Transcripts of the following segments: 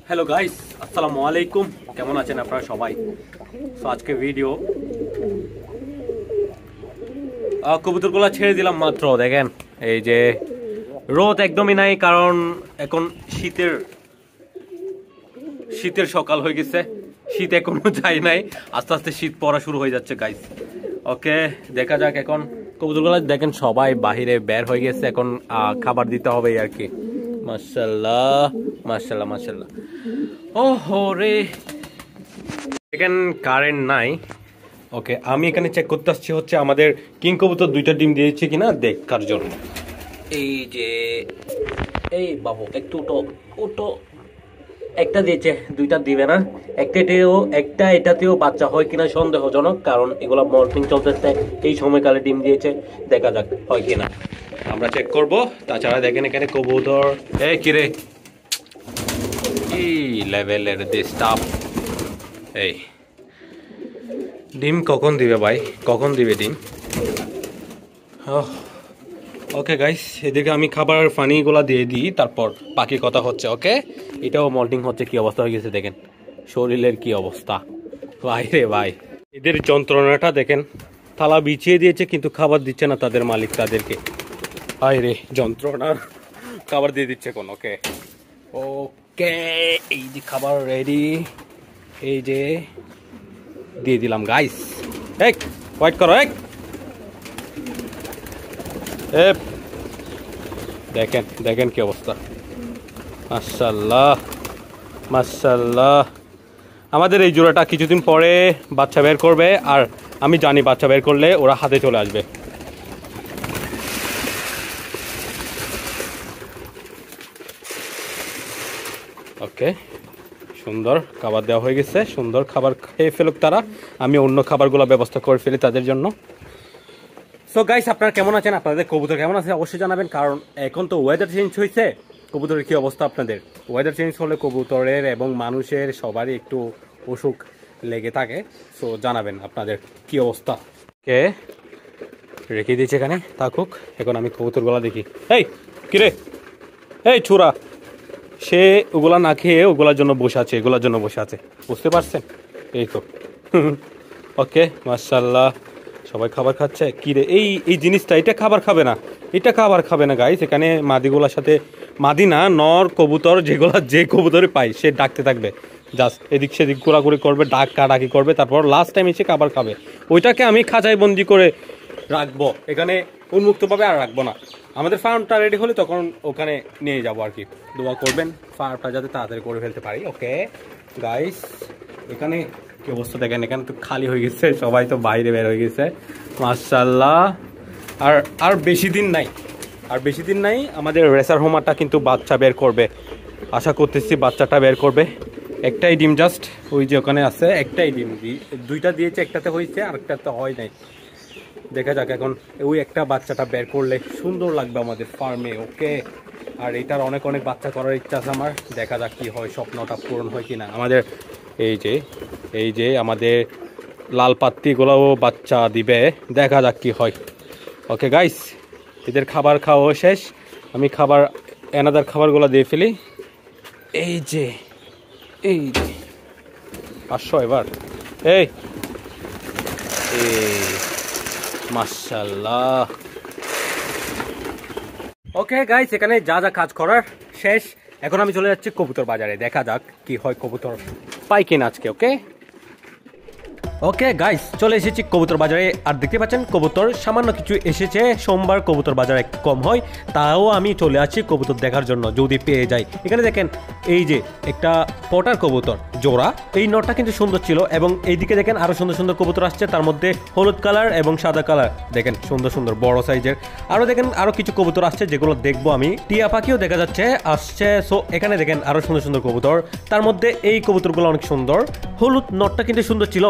Hello guys, আসসালামু আলাইকুম। কেমন আছেন আপনারা সবাই? তো আজকে ভিডিও কবুতরগুলো ছেড়ে দিলাম মাত্র। দেখেন এই যে রোদ একদমই নাই, কারণ এখন শীতের সকাল হয়ে গেছে। শীত এখনো যায় নাই, আস্তে আস্তে শীত পড়া শুরু হয়ে যাচ্ছে গাইস। ওকে, দেখা যাক। এখন কবুতরগুলো দেখেন সবাই বাহিরে বের হয়ে গেছে, এখন খাবার দিতে হবে আর কি। মাশাআল্লাহ মাশাআল্লাহ মাশাআল্লাহ। ওহো রে, এখানে কারেন্ট নাই। ওকে, আমি এখানে চেক করতে আসছি হচ্ছে আমাদের কিং কবুতর দুইটা ডিম দিয়েছে কিনা দেখার জন্য। এই যে এই বাবু একটু উঠো উঠো। একটা দিয়েছে, দুইটা দিবে না। একটা এটাতেও বাচ্চা হয় কিনা সন্দেহজনক, কারণ এগুলা মর্নিং চলতেছে, এই সময়কালে ডিম দিয়েছে। দেখা যাক হয় কিনা, আমরা চেক করব। তাছাড়া দেখেন এখানে কবুতর কিরে কি লেভেলের ডিস্টার্ব। এই ডিম কখন দিবে ভাই, কখন দিবে ডিম? ওকে গাইস, এদিকে আমি খাবার পানিগুলা দিয়ে দিই, তারপর বাকি কথা হচ্ছে। ওকে, এটাও মল্টিং হচ্ছে। কি অবস্থা হয়ে গেছে দেখেন, শরীরের কি অবস্থা ভাই রে ভাই। এদের যন্ত্রণাটা দেখেন, থালা বিছিয়ে দিয়েছে কিন্তু খাবার দিচ্ছে না তাদের মালিক তাদেরকে। হায় রে যন্ত্রণা, খাবার দিয়ে দিচ্ছে কোন। ওকে ওকে, এই যে খাবার রেডি, এই যে দিয়ে দিলাম গাইস। এক ওয়েট করো, এক দেখেন দেখেন কি অবস্থা। মাশাআল্লাহ মাশাআল্লাহ। আমাদের এই জোড়াটা কিছুদিন পরে বাচ্চা বের করবে, আর আমি জানি বাচ্চা বের করলে ওরা হাতে চলে আসবে। ওকে, সুন্দর খাবার দেওয়া হয়ে গেছে। সুন্দর খাবার খেয়ে ফেলুক তারা, আমি অন্য খাবারগুলো ব্যবস্থা করে ফেলি তাদের জন্য। সো গাইস, আপনারা কেমন আছেন? আপনাদের কবুতর কেমন আছে অবশ্যই জানাবেন, কারণ এখন তো ওয়েদার চেঞ্জ হয়েছে। কবুতরের কি অবস্থা আপনাদের? ওয়েদার চেঞ্জ হলে কবুতরের এবং মানুষের সবারই একটু অসুখ লেগে থাকে। সো জানাবেন আপনাদের কি অবস্থা। কে রেখে দিয়েছে এখানে, থাকুক। এখন আমি কবুতরগুলা দেখি। এই কিরে, এই ছুরা, সে ওগুলা না খেয়ে ওগুলার জন্য বসে আছে, এগুলার জন্য বসে আছে, বুঝতে পারছেন? এই তো ওকে মাশাআল্লাহ, সবাই খাবার খাচ্ছে। কি রে এই এই জিনিসটা, এটা খাবার খাবে না, এটা খাবার খাবে না গাইস। এখানে মাদিগুলার সাথে, মাদি না নর কবুতর, যে কবুতরে পাই সে ডাকতে থাকবে, জাস্ট এদিক সেদিক ঘোরাঘুরি করবে, ডাকি করবে, তারপর লাস্ট টাইম এসে খাবার খাবে। ওইটাকে আমি খাঁচায় বন্দি করে রাখবো, এখানে উন্মুক্তভাবে আর রাখবো না। আমাদের ফার্মটা রেডি হলে তখন ওখানে নিয়ে যাবো আর কি। দোয়া করবেন ফার্মটা যাতে তাড়াতাড়ি করে ফেলতে পারি। ওকে গাইস, এখানে কি অবস্থা দেখেন, এখানে তো খালি হয়ে গেছে, সবাই তো বাইরে বের হয়ে গেছে। মাশাআল্লাহ। আর বেশি দিন নাই, আমাদের রেসার হোমারটা কিন্তু বাচ্চা বের করবে। আশা করতেছি বাচ্চাটা বের করবে। একটাই ডিম জাস্ট, ওই যে ওখানে আছে একটাই ডিম, দুইটা দিয়েছে, একটাতে হয়েছে আর একটাতে হয় নাই। দেখা যাক এখন ওই একটা বাচ্চাটা বের করলে সুন্দর লাগবে আমাদের ফার্মে। ওকে, আর এটার অনেক বাচ্চা করার ইচ্ছা আছে আমার। দেখা যাক কি হয়, স্বপ্নটা পূরণ হয় কিনা আমাদের। এই যে আমাদের লাল পাত্তিগুলোও বাচ্চা দিবে, দেখা যাক কি হয়। ওকে গাইস, এদের খাবার খাওয়া শেষ, আমি এনাদার খাবারগুলো দিয়ে ফেলি। এই যে আসো এবার। এই মাশাআল্লাহ। ওকে গাইস, এখানে যা যা কাজ করার শেষ। এখন আমি চলে যাচ্ছি কবুতর বাজারে, দেখা যাক কি হয়, কবুতর পাই কিনা আজকে। ওকে গাইস, চলে এসেছি কবুতর বাজারে, আর দেখতে পাচ্ছেন কবুতর সামান্য কিছু এসেছে। সোমবার কবুতর বাজার একটু কম হয়, তাও আমি চলে আসছি কবুতর দেখার জন্য যদি পেয়ে যাই। এখানে দেখেন এই যে একটা পটার কবুতর জোড়া, এই নটটা কিন্তু সুন্দর ছিল, এবং এইদিকে দেখেন আরো সুন্দর সুন্দর কবুতর আসছে, তার মধ্যে হলুদ কালার এবং সাদা কালার দেখেন, সুন্দর সুন্দর বড় সাইজের। আরো দেখেন আরো কিছু কবুতর আসছে, যেগুলো দেখবো আমি। টিয়া পাখিও দেখা যাচ্ছে আসছে। সো এখানে দেখেন আরো সুন্দর সুন্দর কবুতর, তার মধ্যে এই কবুতরগুলো অনেক সুন্দর। হলুদ নটটা কিন্তু সুন্দর ছিল,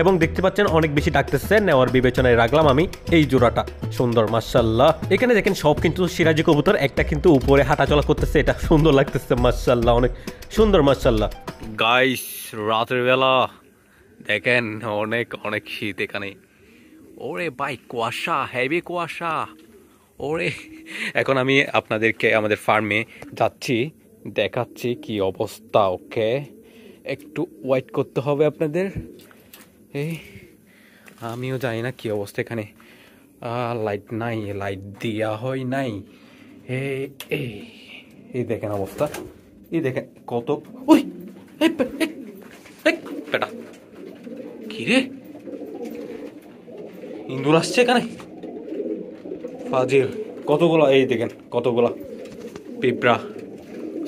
এবং দেখতে পাচ্ছেন অনেক বেশি ডাকতেছে, নেওয়ার বিবেচনায় রাখলাম আমি। এই জোড়াটা সুন্দর মাশাআল্লাহ। এখানে দেখেন সব কিন্তু সিরাজি কবুতর, একটা কিন্তু উপরে হাঁটাচলা করতেছে, এটা সুন্দর লাগতেছে মাশাআল্লাহ, অনেক সুন্দর মাশাআল্লাহ। গাইস, রাতের বেলা দেখেন অনেক শীত এখানে। ওরে ভাই, কুয়াশা, হেভি কুয়াশা। ওরে, এখন আমি আপনাদেরকে আমাদের ফার্মে যাচ্ছি, দেখাচ্ছি কি অবস্থা। ওকে, একটু ওয়েট করতে হবে আপনাদের। এই আমিও জানি না কি অবস্থা এখানে। লাইট নাই, লাইট দেওয়া হয় নাই। এই দেখেন অবস্থা, এই দেখেন কত। ওই বেটা কি রে, ইন্দুর আসছে এখানে ফাজিল। কতগুলো, এই দেখেন কতগুলা পিঁপড়া,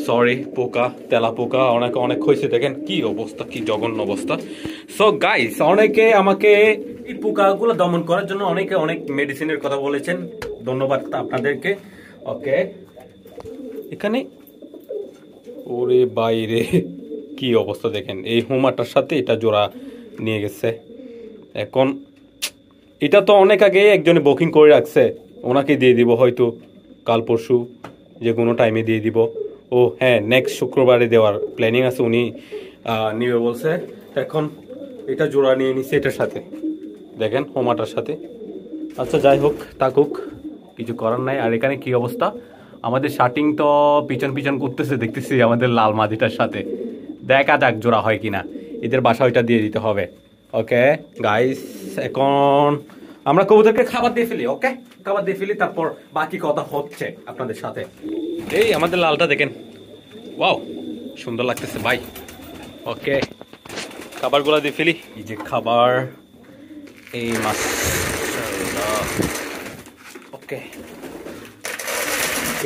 সরি পোকা, তেলা পোকা, অনেক অনেক হয়েছে। দেখেন কি অবস্থা, কি জঘন্য অবস্থা। সো গাইস, অনেকে আমাকে এই পোকাগুলো দমন করার জন্য অনেকে অনেক মেডিসিনের কথা বলেছেন, ধন্যবাদ আপনাদেরকে। ওকে, এখানে ওরে বাইরে কি অবস্থা দেখেন, এই হোমাটার সাথে এটা জোড়া নিয়ে গেছে। এখন এটা তো অনেক আগে একজনে বুকিং করে রাখছে, ওনাকে দিয়ে দিব হয়তো কাল পরশু, যে কোনো টাইমে দিয়ে দিব। ও হ্যাঁ, নেক্সট শুক্রবারে দেওয়ার প্ল্যানিং আছে, উনি নিবে বলছে। এখন এটা জোড়া নিয়ে নিচ্ছে এটার সাথে, দেখেন হোমাটার সাথে। আচ্ছা যাই হোক, থাকুক, কিছু করার নাই। আর এখানে কি অবস্থা, আমাদের শার্টিং তো পিছন পিছন করতেছে দেখতেছি আমাদের লাল মাদিটার সাথে। দেখা যাক জোড়া হয় কিনা, এদের বাসা ওইটা দিয়ে দিতে হবে। ওকে গাইস, এখন আমরা কবুতরকে খাবার দিয়ে ফেলি। ওকে, খাবার দিয়ে ফেলি, তারপর বাকি কথা হচ্ছে আপনাদের সাথে। এই আমাদের লালটা দেখেন, ওয়াও সুন্দর লাগতেছে ভাই। ওকে, খাবারগুলো দিয়ে ফেলি। এই যে খাবার, এই মাছ। ওকে,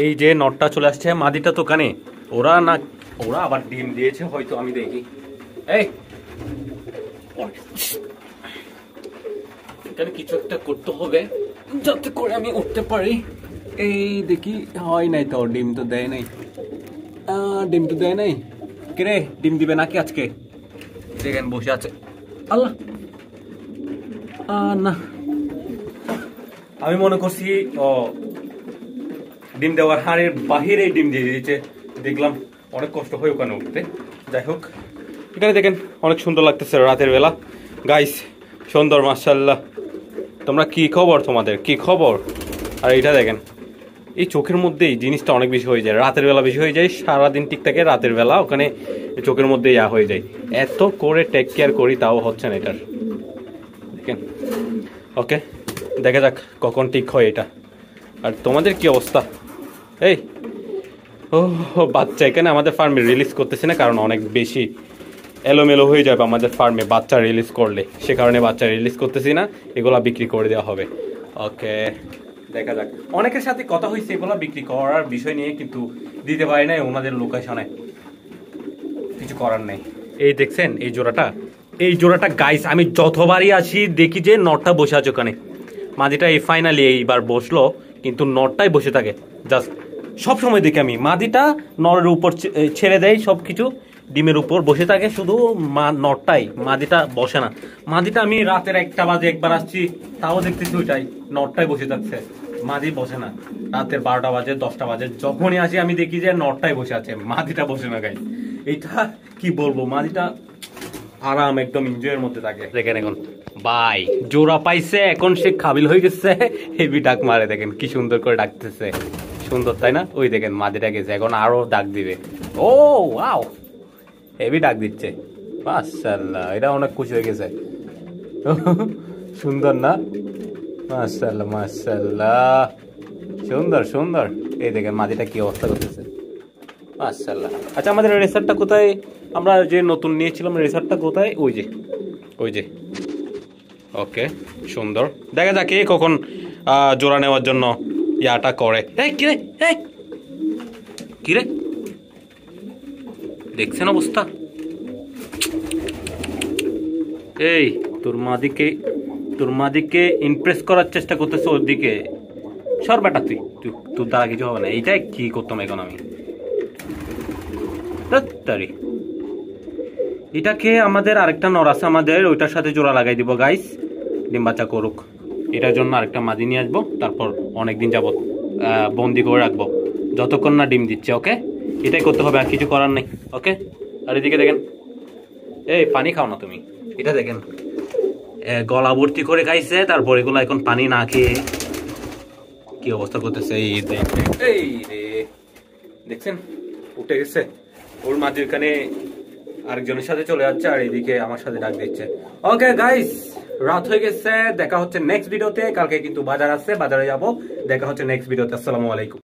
এই যে নটটা চলে আসছে, মাদিটা তো কানে। ওরা আবার ডিম দিয়েছে হয়তো, আমি দেখি। এই এখানে কিছু একটা করতে হবে যাতে করে আমি উঠতে পারি। এই দেখি, হয় নাই তো, ডিম তো দেয় নাই, ডিম তো দেয় নাই। কিরে, ডিম দিবে নাকি আজকে? দেখেন বসে আছে। আল্লাহ, না আমি মনে করছি ও ডিম দেওয়ার হাড়ের বাহিরে ডিম দিয়ে দিয়েছে, দেখলাম অনেক কষ্ট হয় ওখানে উঠতে। যাই হোক, এখানে দেখেন অনেক সুন্দর লাগতেছে রাতের বেলা। গাইস সুন্দর, মাশাআল্লাহ। তোমরা কি খবর, তোমাদের কি খবর? আর এটা দেখেন, এই চোখের মধ্যে এই জিনিসটা অনেক বেশি হয়ে যায়, রাতের বেলা বেশি হয়ে যায়। সারাদিন ঠিক থাকে, রাতের বেলা ওখানে চোখের মধ্যে ইয়া হয়ে যায়। এত করে টেক কেয়ার করি তাও হচ্ছে না এটার, দেখেন। ওকে, দেখা যাক কখন ঠিক হয় এটা। আর তোমাদের কি অবস্থা? এই ও বাচ্চা এখানে আমাদের ফার্মে রিলিজ করতেছি না, কারণ অনেক বেশি এলোমেলো হয়ে যাবে আমাদের ফার্মে বাচ্চা রিলিজ করলে, সে কারণে বাচ্চা রিলিজ করতেছি না, এগুলা বিক্রি করে দেওয়া হবে। ওকে, দেখা যাক। অনেকের সাথে কথা হয়েছে এগুলা বিক্রি করার বিষয় নিয়ে, কিন্তু দিতে পারি নাই ওনাদের লোকেশনে, কিছু করার নেই। এই দেখছেন এই জোড়াটা গাইস, আমি যতবারই আসি দেখি যে নটটা বসে আছে ওখানে। মাদিটা এই ফাইনালি এইবার বসলো, কিন্তু নটটাই বসে থাকে জাস্ট। সবসময় দেখি আমি মাদিটা নরের উপর ছেড়ে দেয় সব কিছু, ডিমের উপর বসে থাকে, শুধু নটটাই, মাদিটা বসে না। মাদিটা আমি রাতের 1টা বাজে একবার আসছি, তাও দেখতেছি ওইটাই, নটটাই বসে থাকছে, মাদি বসে না। রাতের 12টা বাজে, 10টা বাজে, যখনই আসি আমি দেখি যে নটটাই বসে আছে, মাদিটা বসে না। গাইস এটা কি বলবো, মাদিটা আরাম একদম এনজয়ের মধ্যে থাকে। দেখেন এখন ভাই জোড়া পাইছে, এখন সে কাবিল হয়ে গেছে, হেভি ডাক মারে। দেখেন কি সুন্দর করে ডাকতেছে, সুন্দর তাই না? ওই দেখেন মাদিটা গেছে, এখন আরো ডাক দিবে। ও ওয়াও, হেভি ডাক দিচ্ছে, মাশাআল্লাহ। এটা অনেক খুশি হয়ে গেছে, সুন্দর না? মাশাআল্লাহ মাশাআল্লাহ, সুন্দর সুন্দর। এই দেখেন মাদিটা কি অবস্থা করতেছে, মাশাআল্লাহ। আচ্ছা, আমাদের রেসারটা কোথায়? আমরা যে নতুন নিয়েছিলাম রেসারটা কোথায়? ওই যে। ওকে, সুন্দর। দেখা যাক কে কখন জোড়া নেওয়ার জন্য ইয়াটা করে। কিরে দেখছেন অবস্থা? এই তোর মাদিকে ইমপ্রেস করার চেষ্টা করতেছে ওদিকে। সর বেটা, তুই তোর দ্বারা কিছু হবে না। এইটাই কি করতাম এখন আমি, এটাকে আমাদের আরেকটা নর আছে আমাদের, ওইটার সাথে জোড়া লাগাই দিব গাইস, ডিম বাচ্চা করুক। এটার জন্য আরেকটা মাদি নিয়ে আসবো, তারপর অনেকদিন যাবত বন্দি করে রাখবো যতক্ষণ না ডিম দিচ্ছে। ওকে, এটাই করতে হবে, আর কিছু করার নেই। ওকে, আর এদিকে দেখেন, এই পানি খাও না তুমি। এটা দেখেন গলা ভর্তি করে খাইছে, তারপর এগুলো এখন পানি না খেয়ে কি অবস্থা করতেছে। এই রে দেখছেন উঠে গেছে, ওর মাঝে ওখানে আরেকজনের সাথে চলে যাচ্ছে, আর এদিকে আমার সাথে ডাক দিচ্ছে। ওকে গাইস, রাত হয়ে গেছে, দেখা হচ্ছে নেক্সট ভিডিওতে। কালকে কিন্তু বাজার আছে, বাজারে যাব, দেখা হচ্ছে নেক্সট ভিডিওতে। আসসালামু আলাইকুম।